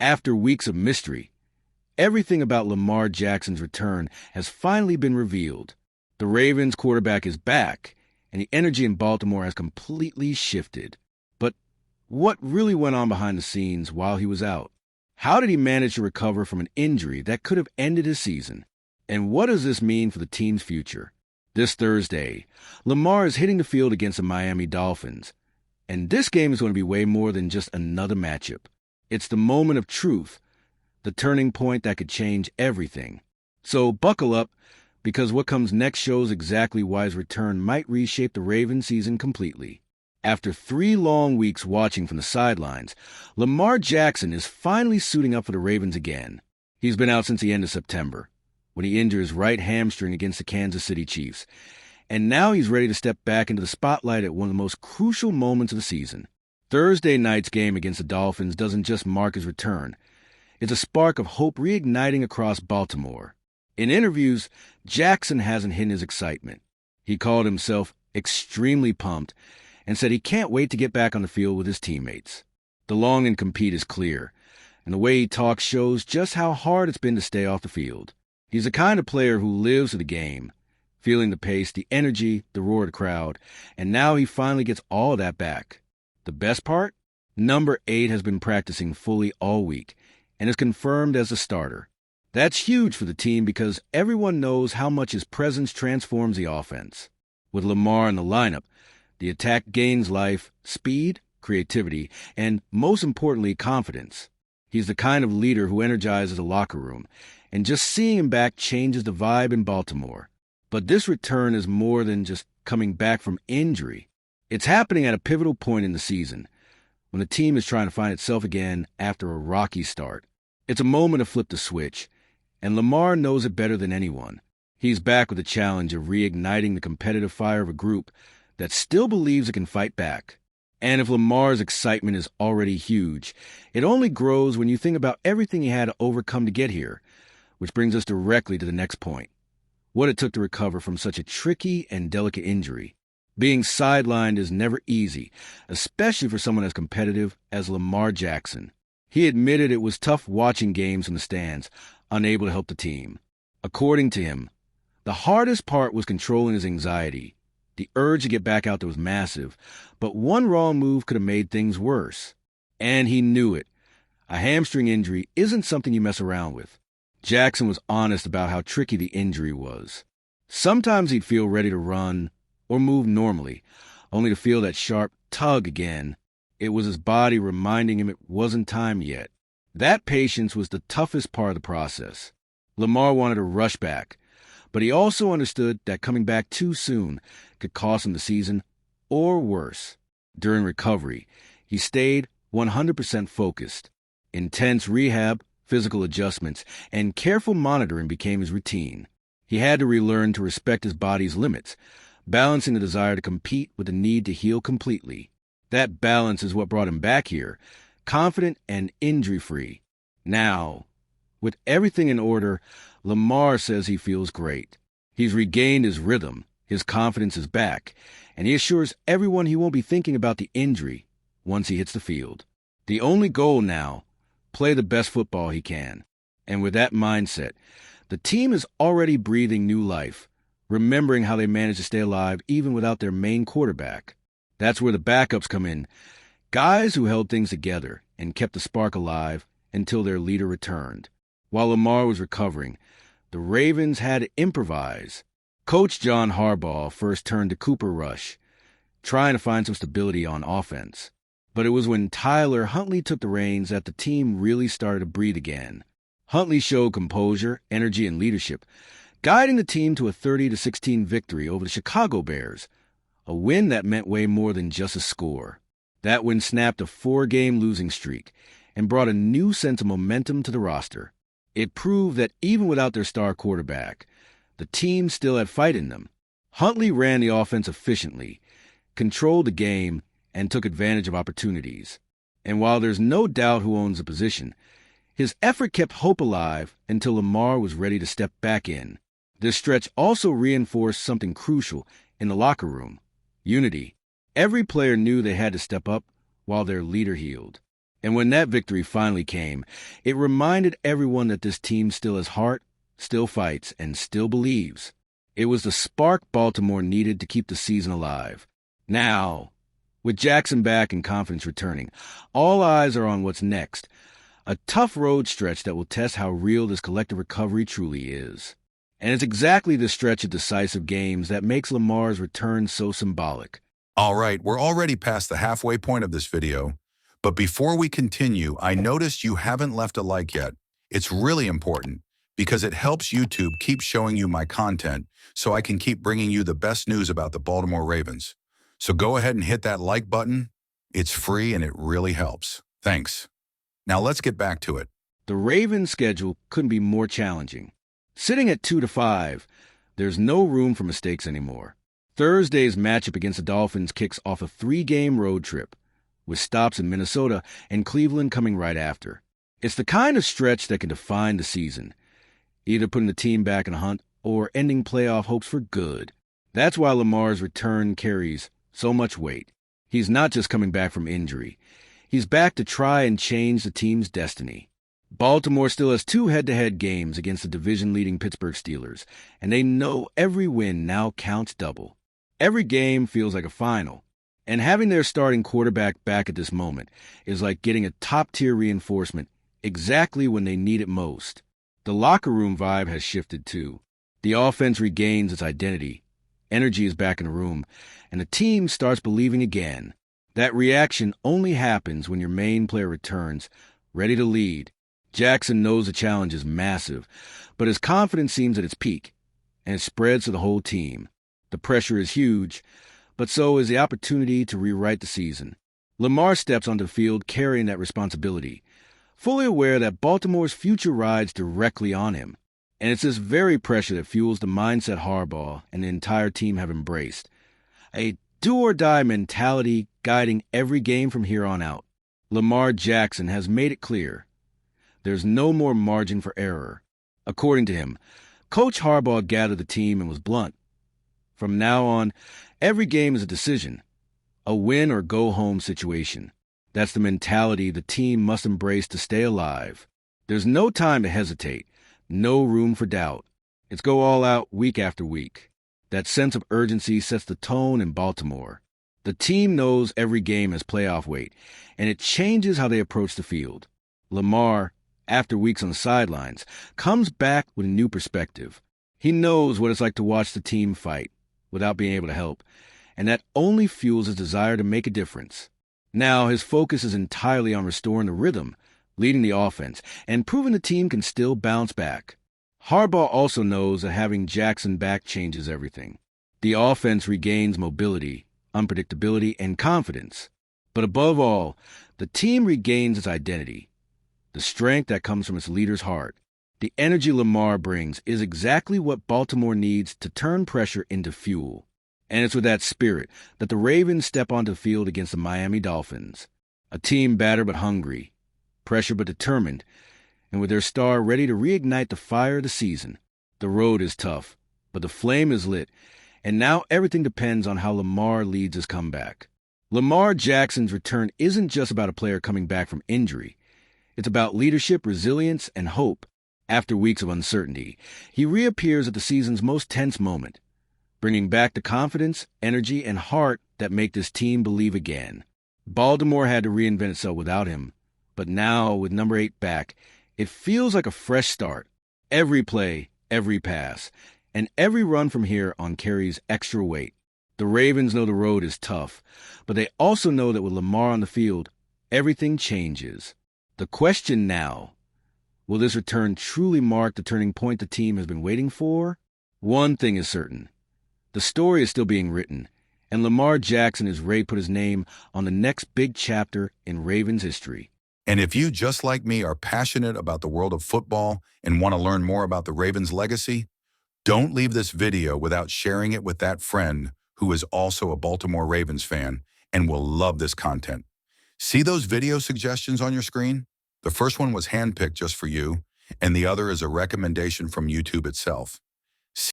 After weeks of mystery, everything about Lamar Jackson's return has finally been revealed. The Ravens quarterback is back, and the energy in Baltimore has completely shifted. But what really went on behind the scenes while he was out? How did he manage to recover from an injury that could have ended his season? And what does this mean for the team's future? This Thursday, Lamar is hitting the field against the Miami Dolphins. And this game is going to be way more than just another matchup. It's the moment of truth, the turning point that could change everything. So buckle up, because what comes next shows exactly why his return might reshape the Ravens season completely. After 3 long weeks watching from the sidelines, Lamar Jackson is finally suiting up for the Ravens again. He's been out since the end of September, when he injured his right hamstring against the Kansas City Chiefs. And now he's ready to step back into the spotlight at one of the most crucial moments of the season. Thursday night's game against the Dolphins doesn't just mark his return. It's a spark of hope reigniting across Baltimore. In interviews, Jackson hasn't hidden his excitement. He called himself extremely pumped and said he can't wait to get back on the field with his teammates. The longing to compete is clear, and the way he talks shows just how hard it's been to stay off the field. He's the kind of player who lives for the game, feeling the pace, the energy, the roar of the crowd, and now he finally gets all of that back. The best part? Number 8 has been practicing fully all week and is confirmed as a starter. That's huge for the team because everyone knows how much his presence transforms the offense. With Lamar in the lineup, the attack gains life, speed, creativity, and, most importantly, confidence. He's the kind of leader who energizes the locker room, and just seeing him back changes the vibe in Baltimore. But this return is more than just coming back from injury. It's happening at a pivotal point in the season, when the team is trying to find itself again after a rocky start. It's a moment to flip the switch, and Lamar knows it better than anyone. He's back with the challenge of reigniting the competitive fire of a group that still believes it can fight back. And if Lamar's excitement is already huge, it only grows when you think about everything he had to overcome to get here, which brings us directly to the next point. What it took to recover from such a tricky and delicate injury. Being sidelined is never easy, especially for someone as competitive as Lamar Jackson. He admitted it was tough watching games from the stands, unable to help the team. According to him, the hardest part was controlling his anxiety. The urge to get back out there was massive, but one wrong move could have made things worse. And he knew it. A hamstring injury isn't something you mess around with. Jackson was honest about how tricky the injury was. Sometimes he'd feel ready to run or move normally, only to feel that sharp tug again. It was his body reminding him it wasn't time yet. That patience was the toughest part of the process. Lamar wanted to rush back, but he also understood that coming back too soon could cost him the season, or worse. During recovery, he stayed 100% focused. Intense rehab, physical adjustments, and careful monitoring became his routine. He had to relearn to respect his body's limits, balancing the desire to compete with the need to heal completely. That balance is what brought him back here, confident and injury-free. Now, with everything in order, Lamar says he feels great. He's regained his rhythm, his confidence is back, and he assures everyone he won't be thinking about the injury once he hits the field. The only goal now, play the best football he can. And with that mindset, the team is already breathing new life, remembering how they managed to stay alive even without their main quarterback. That's where the backups come in, guys who held things together and kept the spark alive until their leader returned. While Lamar was recovering, the Ravens had to improvise. Coach John Harbaugh first turned to Cooper Rush, trying to find some stability on offense. But it was when Tyler Huntley took the reins that the team really started to breathe again. Huntley showed composure, energy, and leadership, guiding the team to a 30-16 victory over the Chicago Bears, a win that meant way more than just a score. That win snapped a 4-game losing streak and brought a new sense of momentum to the roster. It proved that even without their star quarterback, the team still had fight in them. Huntley ran the offense efficiently, controlled the game, and took advantage of opportunities. And while there's no doubt who owns the position, his effort kept hope alive until Lamar was ready to step back in. This stretch also reinforced something crucial in the locker room: unity. Every player knew they had to step up while their leader healed. And when that victory finally came, it reminded everyone that this team still has heart, still fights, and still believes. It was the spark Baltimore needed to keep the season alive. Now, with Jackson back and confidence returning, all eyes are on what's next. A tough road stretch that will test how real this collective recovery truly is. And it's exactly the stretch of decisive games that makes Lamar's return so symbolic. All right, we're already past the halfway point of this video. But before we continue, I noticed you haven't left a like yet. It's really important because it helps YouTube keep showing you my content so I can keep bringing you the best news about the Baltimore Ravens. So go ahead and hit that like button. It's free and it really helps. Thanks. Now let's get back to it. The Ravens' schedule couldn't be more challenging. Sitting at 2-5, there's no room for mistakes anymore. Thursday's matchup against the Dolphins kicks off a 3-game road trip, with stops in Minnesota and Cleveland coming right after. It's the kind of stretch that can define the season, either putting the team back in a hunt or ending playoff hopes for good. That's why Lamar's return carries so much weight. He's not just coming back from injury. He's back to try and change the team's destiny. Baltimore still has 2 head-to-head games against the division-leading Pittsburgh Steelers, and they know every win now counts double. Every game feels like a final. And having their starting quarterback back at this moment is like getting a top-tier reinforcement exactly when they need it most. The locker room vibe has shifted too. The offense regains its identity. Energy is back in the room, and the team starts believing again. That reaction only happens when your main player returns, ready to lead. Jackson knows the challenge is massive, but his confidence seems at its peak, and it spreads to the whole team. The pressure is huge, but so is the opportunity to rewrite the season. Lamar steps onto the field carrying that responsibility, fully aware that Baltimore's future rides directly on him. And it's this very pressure that fuels the mindset Harbaugh and the entire team have embraced. A do-or-die mentality guiding every game from here on out. Lamar Jackson has made it clear. There's no more margin for error. According to him, Coach Harbaugh gathered the team and was blunt. From now on, every game is a decision, a win-or-go-home situation. That's the mentality the team must embrace to stay alive. There's no time to hesitate, no room for doubt. It's go all out week after week. That sense of urgency sets the tone in Baltimore. The team knows every game has playoff weight, and it changes how they approach the field. Lamar, after weeks on the sidelines, comes back with a new perspective. He knows what it's like to watch the team fight without being able to help, and that only fuels his desire to make a difference. Now his focus is entirely on restoring the rhythm, leading the offense, and proving the team can still bounce back. Harbaugh also knows that having Jackson back changes everything. The offense regains mobility, unpredictability, and confidence. But above all, the team regains its identity, the strength that comes from its leader's heart. The energy Lamar brings is exactly what Baltimore needs to turn pressure into fuel. And it's with that spirit that the Ravens step onto the field against the Miami Dolphins. A team battered but hungry, pressured but determined, and with their star ready to reignite the fire of the season. The road is tough, but the flame is lit, and now everything depends on how Lamar leads his comeback. Lamar Jackson's return isn't just about a player coming back from injury. It's about leadership, resilience, and hope. After weeks of uncertainty, he reappears at the season's most tense moment, bringing back the confidence, energy, and heart that make this team believe again. Baltimore had to reinvent itself without him, but now, with number 8 back, it feels like a fresh start. Every play, every pass, and every run from here on carries extra weight. The Ravens know the road is tough, but they also know that with Lamar on the field, everything changes. The question now: will this return truly mark the turning point the team has been waiting for? One thing is certain. The story is still being written, and Lamar Jackson is ready to put his name on the next big chapter in Ravens history. And if you, just like me, are passionate about the world of football and want to learn more about the Ravens' legacy, don't leave this video without sharing it with that friend who is also a Baltimore Ravens fan and will love this content. See those video suggestions on your screen? The first one was handpicked just for you, and the other is a recommendation from YouTube itself.